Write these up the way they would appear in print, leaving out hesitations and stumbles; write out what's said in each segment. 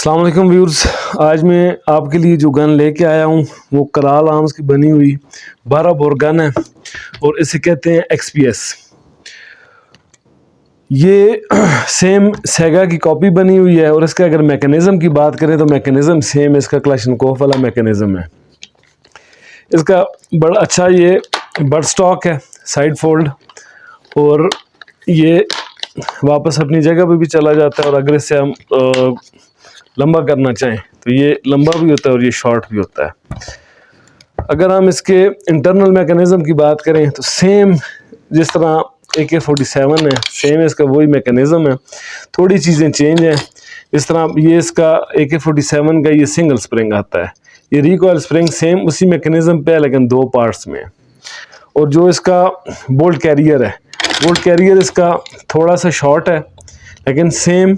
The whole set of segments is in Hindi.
अस्सलाम वालेकुम व्यूअर्स, आज मैं आपके लिए जो गन लेके आया हूँ वो कराल आर्म्स की बनी हुई 12 बोर गन है और इसे कहते हैं XPS। ये सेम सेगा की कॉपी बनी हुई है और इसका अगर मैकेनिज़्म की बात करें तो मैकेनिज़्म सेम इसका क्लैशनकोफ वाला मैकेनिज़्म है। इसका बड़ा अच्छा ये बट स्टॉक है, साइड फोल्ड, और ये वापस अपनी जगह पे भी चला जाता है। और अगर इससे हम लंबा करना चाहें तो ये लंबा भी होता है और ये शॉर्ट भी होता है। अगर हम इसके इंटरनल मैकेनिज़्म की बात करें तो सेम जिस तरह AK-47 है, सेम इसका वही मैकेनिज़्म है, थोड़ी चीज़ें चेंज हैं। इस तरह ये इसका AK-47 का ये सिंगल स्प्रिंग आता है, ये रिकॉइल स्प्रिंग सेम उसी मैकेनिज़्म पे है लेकिन 2 पार्ट्स में है। और जो इसका बोल्ट कैरियर है, बोल्ट कैरियर इसका थोड़ा सा शॉर्ट है लेकिन सेम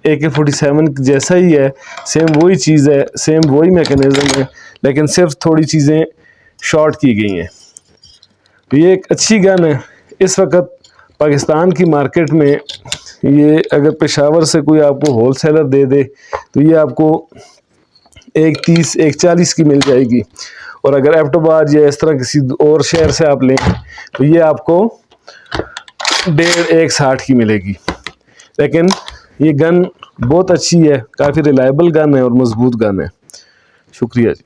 AK-47 जैसा ही है, सेम वही चीज़ है, सेम वही मैकेनिज़्म है, लेकिन सिर्फ थोड़ी चीज़ें शॉर्ट की गई हैं। तो ये एक अच्छी गन है। इस वक्त पाकिस्तान की मार्केट में ये अगर पेशावर से कोई आपको होल सेलर दे दे तो ये आपको 130 140 की मिल जाएगी, और अगर एबटाबाद या इस तरह किसी और शहर से आप लें तो ये आपको 150-160 की मिलेगी। लेकिन ये गन बहुत अच्छी है, काफ़ी रिलायबल गन है और मज़बूत गन है। शुक्रिया जी।